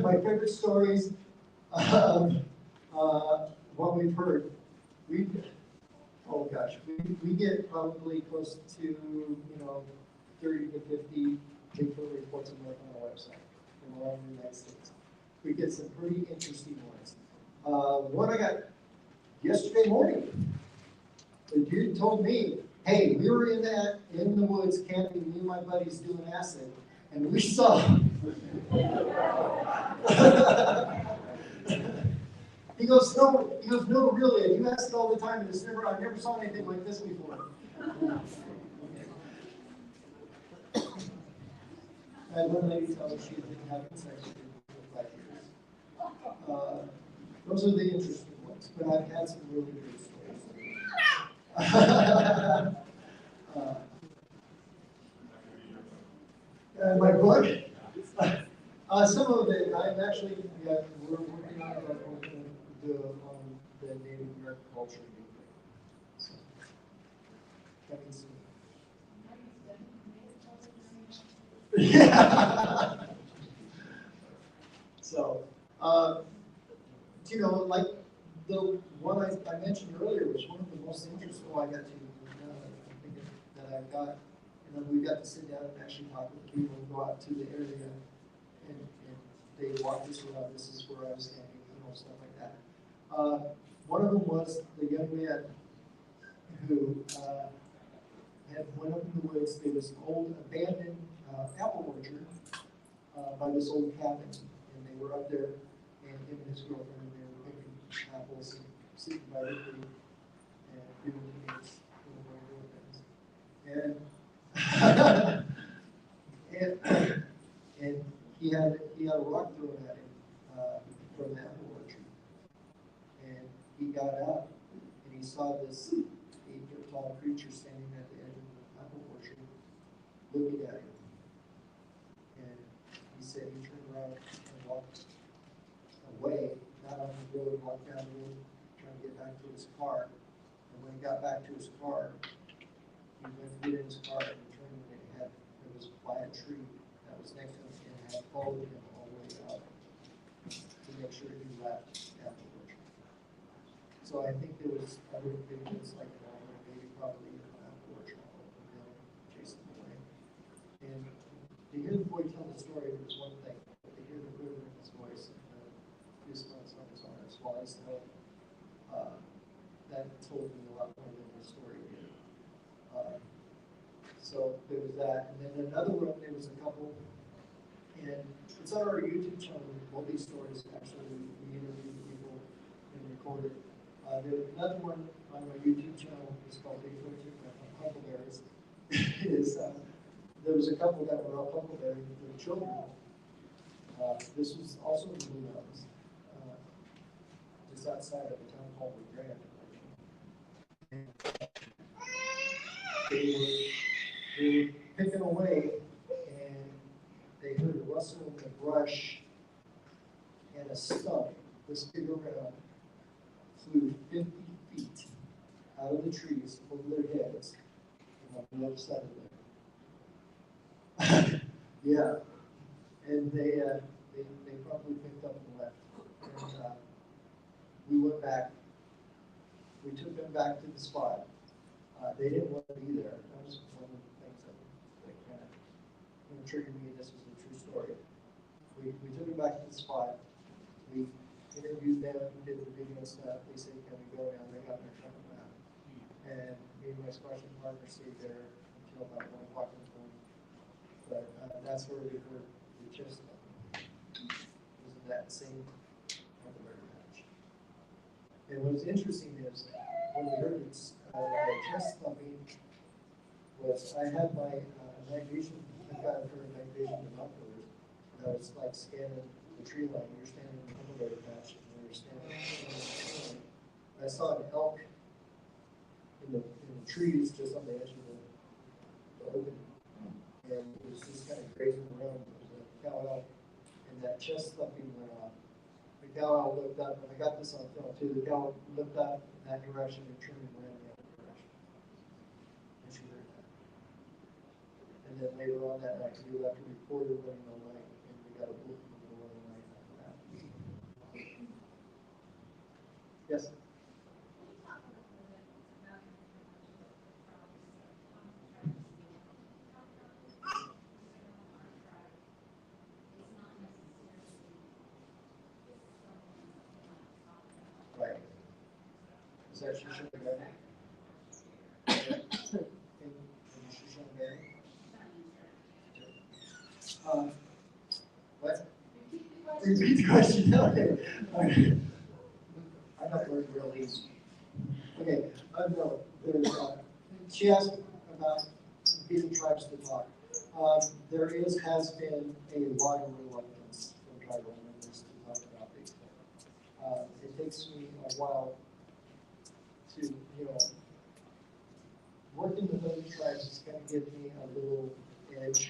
My favorite stories, what we've heard, we get probably close to 30 to 50 Bigfoot reports a month on our website from around the United States. We get some pretty interesting ones. One I got yesterday morning. The dude told me, "Hey, we were in the woods camping, me and my buddies doing acid, and we saw." He goes, no, really, and you ask it all the time, and I never saw anything like this before. I had one lady tell me she had been having sex with him for 5 years. Those are the interesting ones, but I've had some really good stories. My book, some of it, we're working on the Native American culture. So, coming soon. Yeah. So, like the one I mentioned earlier was one of the most interesting. I got to thinking that I got, we got to sit down and actually talk with the people and go out to the area, and they walked us around. This is where I was standing, stuff like that. One of them was the young man who had went up in the woods. There was an old abandoned apple orchard by this old cabin, and they were up there, and him and his girlfriend, they were picking apples and sitting by the tree and doing things, and he had a rock thrown at him from the apple orchard, and he got out and he saw this 8-foot tall creature standing at the edge of the apple orchard, looking at him, and he said he turned around and walked away, not on the road, walked down the road, trying to get back to his car, and when he got back to his car, he went to get in his car and turned, and it was by a tree that was next to him and had followed him all the way out to make sure culture who left afterwards. So I think there was other Bigfoots like that, or maybe probably afterwards, and then chased them away. And to hear the boy tell the story was one thing, but to hear the quiver in his voice and the goosebumps on his arms while he's telling, that told me a lot more than the story did. So there was that, and then another one, there was a couple, and it's on our YouTube channel, both these stories, actually, we interviewed people and recorded. There was another one on my YouTube channel, it's called Bigfoot Huckleberries. There was a couple that were out huckleberry with children. This was also in the Blue Mountains, just outside of a town called LeGrand. They were picking away, and they heard a rustle in the brush, and a stump, this big around, flew 50 feet out of the trees over their heads and on the other side of them. Yeah, and they probably picked up and left. And we went back. We took them back to the spot. They didn't want to be there. That was one of the things that kind of triggered me. This was a true story. We took them back to the spot. We interviewed them, did the video stuff. They said, "Can we go now?" They got their truck out. And me and my special partner stayed there until about 1 o'clock in the morning. But that's where we heard the chest thumping. It was in that same huckleberry patch. And what was interesting is when we heard it, chest thumping was I had my night vision. I've got a pair of night vision binoculars. And I was like scanning the tree line. You're standing in the huckleberry patch, and we were standing in the tree line. I saw an elk in the trees just on the edge of the opening, and it was just kind of grazing around. There was a cow elk, and that chest thumping went off. The cow owl looked up, and I got this on film too. The cow looked up in that direction and turned and ran the other direction. And she heard that. And then later on that night, we left a reporter running all night, and we got a bulletin in the middle of the night after that. Yes? Right. Is that Shoshone-Mary? What? Repeat the question. Okay. I got learned real easy. Okay. No. There's. She asked about getting tribes to talk. There has been a lot of reluctance from tribal members to talk about Bigfoot. It takes me a while to, working with other tribes is going to give me a little edge,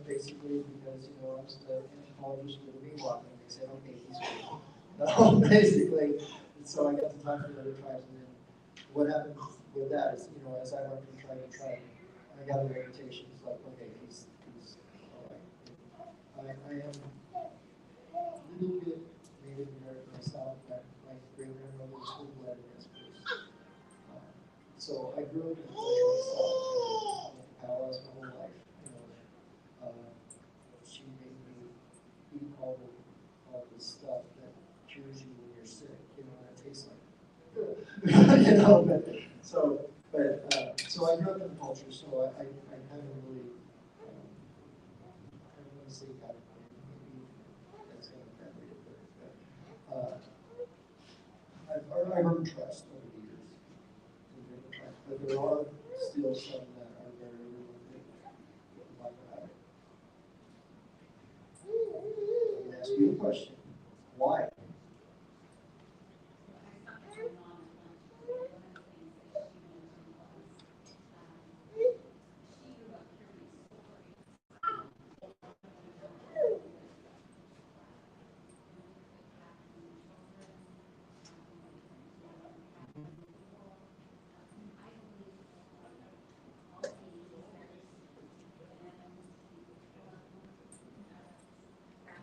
basically, because, I was the anthropologist with the Miwok, and they said, okay, he's good. No, basically, and so I got to talk to other tribes, and then what happened with that is, as I went from tribe to tribe, I got a reputation. It's like, okay, he's all right. I am a little bit Native American myself, but my great-grandmother was full-blooded Eskimos. So I grew up in the culture myself. Pocatello my whole life. She made me eat all the stuff that cures you when you're sick. And it tastes like so I grew up in the culture. So I haven't really. I don't want to say God, maybe that's kind of bad way to put it. But I've earned trust over the years. But there are still some that are very reluctant to talk about it. I'm going to ask you a question. Why?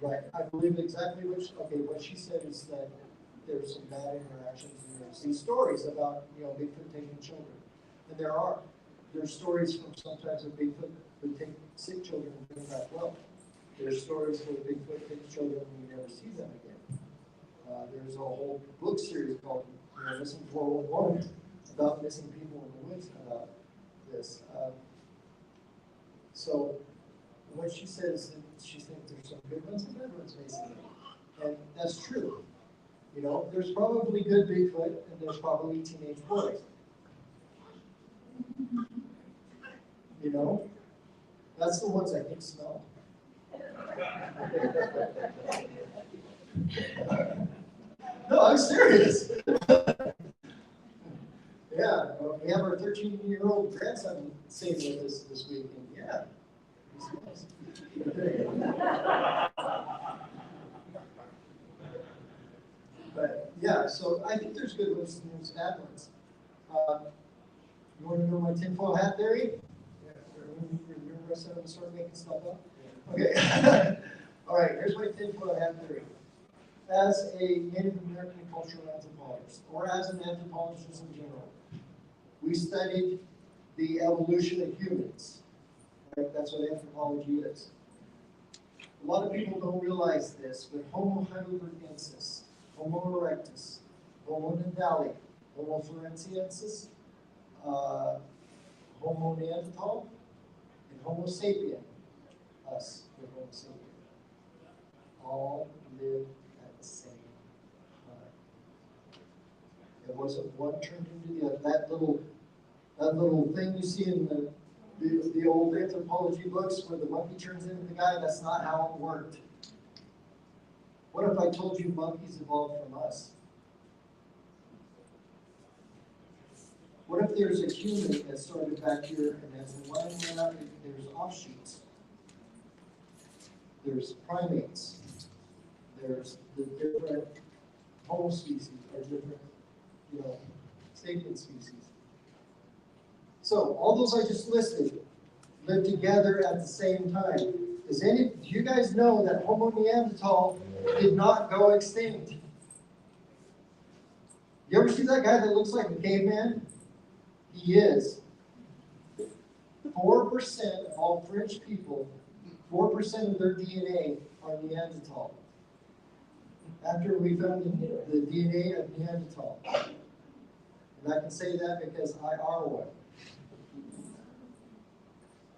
Right, I believe exactly what she said is that there's some bad interactions and there's these stories about, Bigfoot taking children. And there's stories from sometimes of Bigfoot would take sick children and bring them back well. There's stories where Bigfoot takes children and you never see them again. There's a whole book series called Missing 411 about missing people in the woods about this. So what she says that she thinks there's some good ones and bad ones, basically. And that's true. There's probably good Bigfoot and there's probably teenage boys. That's the ones I think smell. No, I'm serious. Yeah, we have our 13-year-old grandson staying with us this week, and yeah, he smells. But yeah, so I think there's good ones and there's bad ones. You want to know my tinfoil hat theory? Remember I said I'm sort of making stuff up? Okay. All right, here's my tinfoil hat theory. As a Native American cultural anthropologist, or as an anthropologist in general, we studied the evolution of humans. Right? That's what anthropology is. A lot of people don't realize this, but Homo heidelbergensis, Homo erectus, Homo nadali, Homo floresiensis, Homo neanderthal, and Homo sapien, us, the Homo sapien, all live at the same time. It wasn't one turned into the other. That little thing you see in the old anthropology books where the monkey turns into the guy, that's not how it worked. What if I told you monkeys evolved from us? What if there's a human that started back here and as the line went out, there's offshoots? There's primates. There's the different Homo species or different, sapien species. So all those I just listed live together at the same time. Do you guys know that Homo neanderthal did not go extinct? You ever see that guy that looks like a caveman? He is. 4% of all French people, 4% of their DNA are Neanderthal. After we found the DNA of Neanderthal. And I can say that because I are one.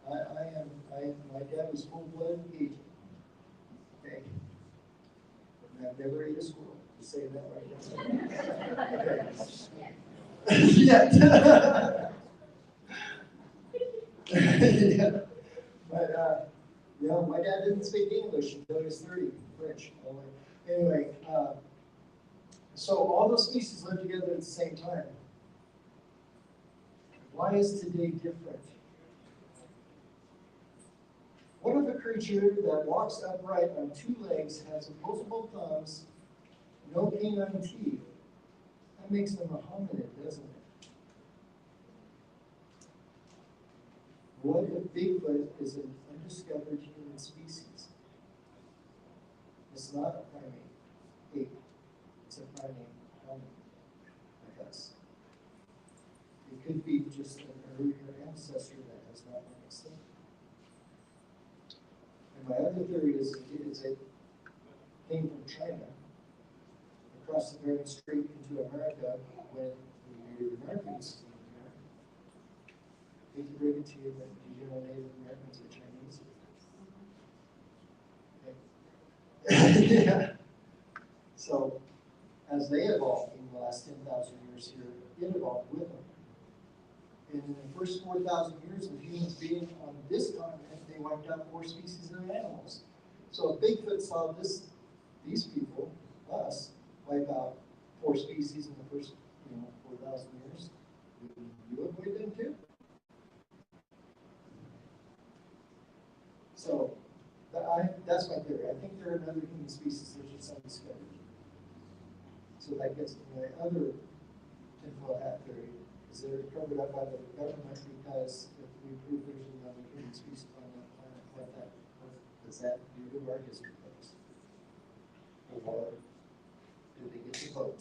My dad was full-blooded Asian. Okay. And I've never ate a squirrel, to say that right now. Okay. Yet. Yeah. But, my dad didn't speak English until he was 30, French. Anyway, so all those species live together at the same time. Why is today different? What if a creature that walks upright on two legs, has opposable thumbs, no canine teeth? That makes them a hominid, doesn't it? What if Bigfoot is an undiscovered human species? It's not a primate ape. It's a primate hominid, like us. It could be just an earlier ancestor that has not been extinct. And my other theory is it came from China, across the Bering Strait into America when the Native Americans came here. I hate to break it to you, but do you know Native Americans are Chinese? Okay. Yeah. So, as they evolved in the last 10,000 years here, it evolved with them. And in the first 4,000 years of humans being on this continent, they wiped out 4 species of animals. So if Bigfoot saw these people, us, wipe out 4 species in the first 4,000 years, would you avoid them too? So that's my theory. I think there are another human species that are just undiscovered. So that gets to my other tinfoil hat theory. Is they're covered up by the government because if we prove there's another human species on that planet like that, does that do to our history books? or did they get to vote?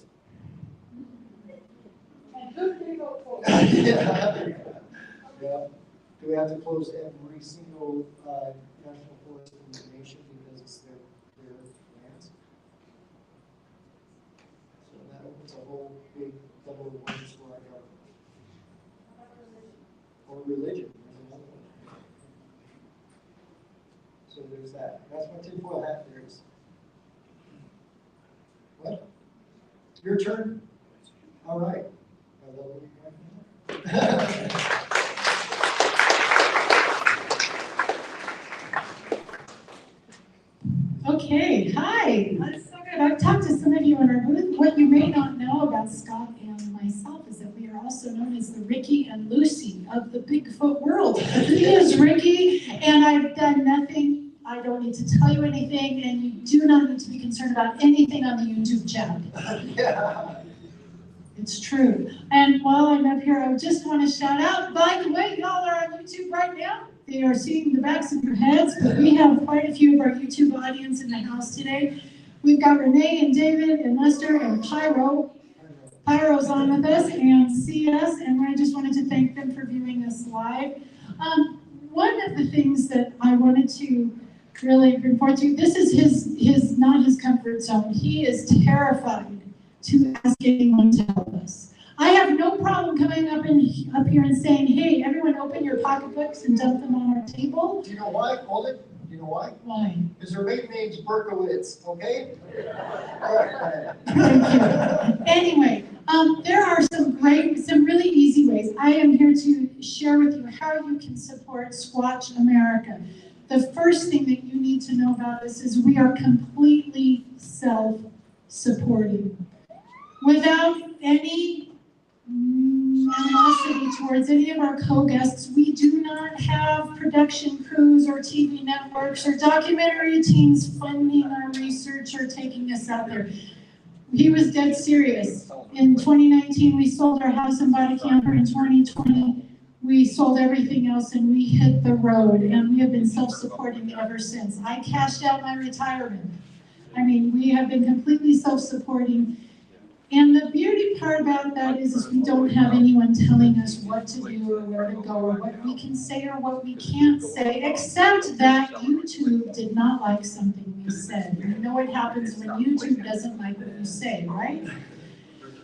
And who did they vote for? Yeah. Yeah. Do we have to close every single national forest in the nation because it's their lands? So that opens a whole big double of worms for our government. Or religion. There's another one. So there's that. That's my tinfoil hat there is. What? Your turn? All right. Okay, hi. That's so good. I've talked to some of you in our booth. What you may not know about Scott and myself is that we are also known as the Ricky and Lucy of the Bigfoot world. He is Ricky, and I've done nothing. I don't need to tell you anything, and you do not need to be concerned about anything on the YouTube channel. Yeah. It's true. And while I'm up here, I just want to shout out, by the way, y'all are on YouTube right now. They are seeing the backs of your heads, but we have quite a few of our YouTube audience in the house today. We've got Renee and David and Lester and Pyro. Pyro's on with us and CS, and I just wanted to thank them for viewing us live. One of the things that I wanted to really report to you, this is his not his comfort zone. He is terrified to ask anyone to help us. I have no problem coming up here and saying, hey, everyone open your pocketbooks and dump them on our table. Do you know why? Hold it. Do you know why? Why? Because her maiden name's Berkowitz, okay? All right. Thank you. Anyway, there are some really easy ways. I am here to share with you how you can support Squatch America. The first thing that you need to know about us is we are completely self-supporting. Without any animosity towards any of our co-guests, we do not have production crews or TV networks or documentary teams funding our research or taking us out there. He was dead serious. In 2019, we sold our house and bought a camper. In 2020, we sold everything else and we hit the road, and we have been self-supporting ever since. I cashed out my retirement. I mean, we have been completely self-supporting. And the beauty part about that is we don't have anyone telling us what to do or where to go or what we can say or what we can't say, except that YouTube did not like something we said. You know what happens when YouTube doesn't like what you say, right?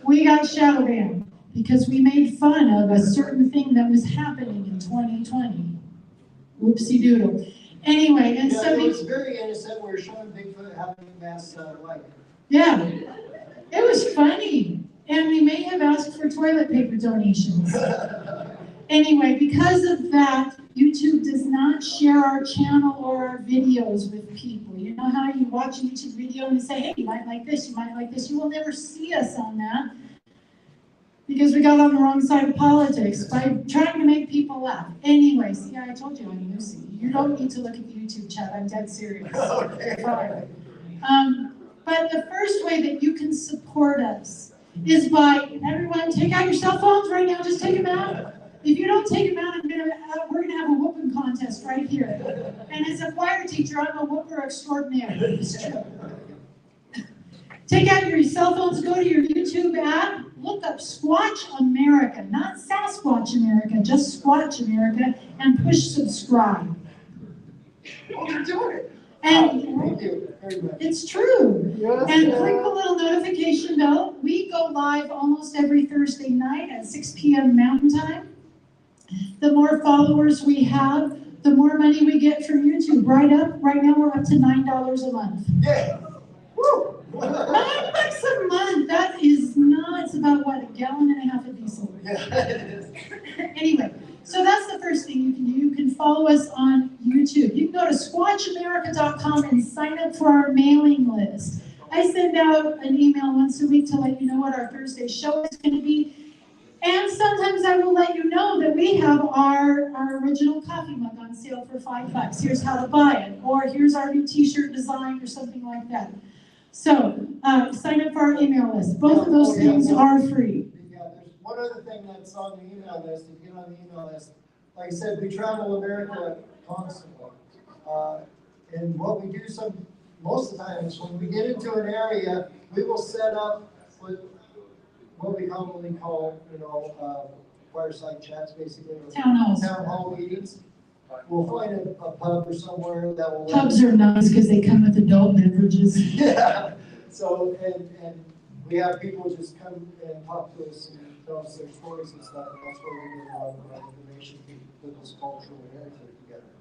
We got shadow banned because we made fun of a certain thing that was happening in 2020. Whoopsie doodle. Anyway, and Yeah, so it was very innocent. We were showing Bigfoot having a mass light. yeah, it was funny. And we may have asked for toilet paper donations. Anyway, because of that, YouTube does not share our channel or our videos with people. You know how you watch a YouTube video and you say, hey, you might like this, you might like this. You will never see us on that because we got on the wrong side of politics by trying to make people laugh. Anyway, see, I told you I'm Lucy. You don't need to look at the YouTube chat. I'm dead serious. Okay. Fine. But the first way that you can support us is by, everyone, take out your cell phones right now. Just take them out. If you don't take them out, we're going to have a whooping contest right here. And as a choir teacher, I'm a whooper extraordinaire. It's true. Take out your cell phones, go to your YouTube app, look up Squatch America, not Sasquatch America, just Squatch America, and push subscribe. Oh, you're doing it. And Thank you very much. it's true. Yes, And click the little notification bell. We go live almost every Thursday night at 6 p.m. Mountain Time. The more followers we have, the more money we get from YouTube. Right now we're up to $9 a month. Yeah. Woo. $9 a month, that is nuts. About what, a gallon and a half of diesel. Yeah, it is. Anyway, so that's the first thing you can do. You can follow us on YouTube. You can go to squatchamerica.com and sign up for our mailing list. I send out an email once a week to let you know what our Thursday show is going to be. And sometimes I will let you know that we have our original coffee mug on sale for $5. Here's how to buy it. Or here's our new t-shirt design or something like that. So sign up for our email list. Both of those things are free. Yeah, there's one other thing that's on the email list. If you get on the email list, like I said, we travel America constantly. And what we do most of the times, when we get into an area, we will set up what we commonly call, fireside chats, basically. Or Town halls. Town hall meetings. We'll find a pub or somewhere that will. Pubs are nice because they come with adult beverages. Yeah, so, and we have people just come and talk to us and tell us their stories and stuff, and that's where we get a lot of information to put this cultural heritage together.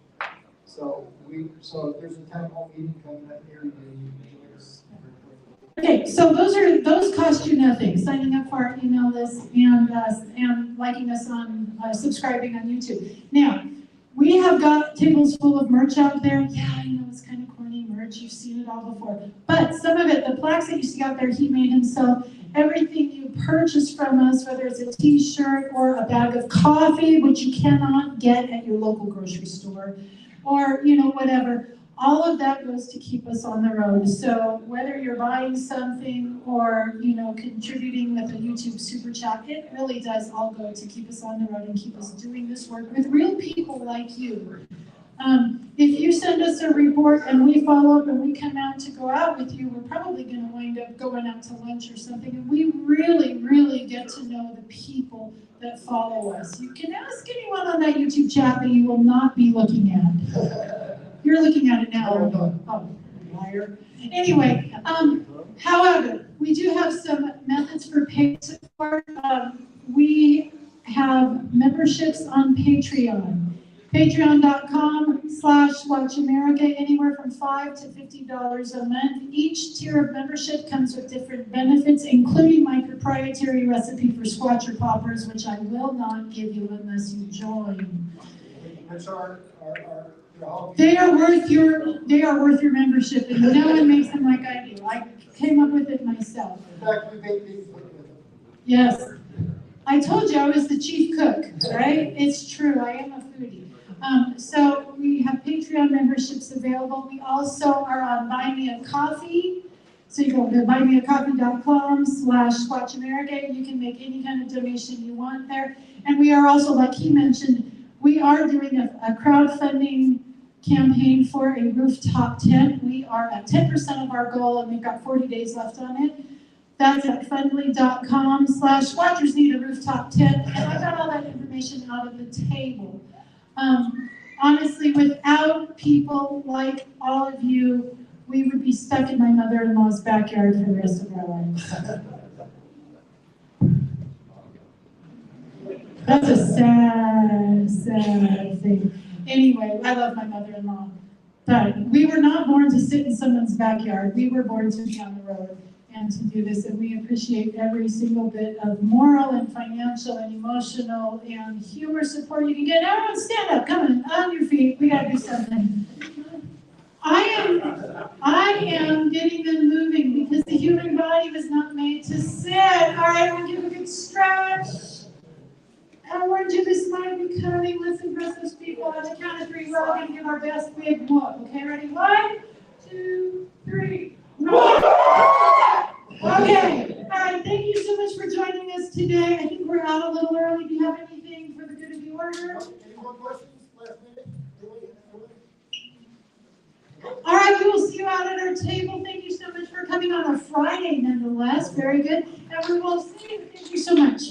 So there's a town hall meeting coming up here, you can join us. Okay, so those cost you nothing, signing up for our email list and liking us on, subscribing on YouTube. Now, we have got tables full of merch out there. Yeah, I know it's kind of corny merch. You've seen it all before. But some of it, the plaques that you see out there, he made himself. Everything you purchase from us, whether it's a t-shirt or a bag of coffee, which you cannot get at your local grocery store, or, whatever, all of that goes to keep us on the road. So whether you're buying something or, contributing with a YouTube super chat, it really does all go to keep us on the road and keep us doing this work with real people like you. If you send us a report and we follow up and we come out to go out with you, we're probably going to wind up going out to lunch or something. And we really, really get to know the people that follow us. You can ask anyone on that YouTube chat that you will not be looking at. You're looking at it now. Oh, liar. Anyway, however, we do have some methods for paid support. We have memberships on Patreon. Patreon.com/WatchAmerica, anywhere from $5 to $50 a month. Each tier of membership comes with different benefits, including my proprietary recipe for squatcher poppers, which I will not give you unless you join. Which are They are worth your membership, and no one makes them like I do. I came up with it myself. In fact, we made Bigfoot with them. Yes. I told you I was the chief cook, right? It's true, I am a foodie. So we have Patreon memberships available. We also are on Buy Me a Coffee. So you go to buymeacoffee.com/WatchAmerica. You can make any kind of donation you want there. And we are also, like he mentioned, we are doing a crowdfunding campaign for a rooftop tent. We are at 10% of our goal, and we've got 40 days left on it. That's at fundly.com/watchers need a rooftop tent. And I got all that information out of the table. Honestly, without people like all of you, we would be stuck in my mother-in-law's backyard for the rest of our lives. That's a sad, sad thing. Anyway, I love my mother-in-law. But we were not born to sit in someone's backyard. We were born to be on the road and to do this. And we appreciate every single bit of moral and financial and emotional and humor support you can get. Everyone stand up, come on your feet. We gotta do something. I am getting them moving because the human body was not made to sit. All right, we'll give a good stretch. I warned you this might be coming. Let's impress those people. On the count of 3, we're all going to give our best big whoop. Okay, ready? 1, 2, 3. Okay. All right. Thank you so much for joining us today. I think we're out a little early. Do you have anything for the good of the order? Any more questions? Last minute? All right. We will see you out at our table. Thank you so much for coming on a Friday, nonetheless. Very good. And we will see you. Thank you so much.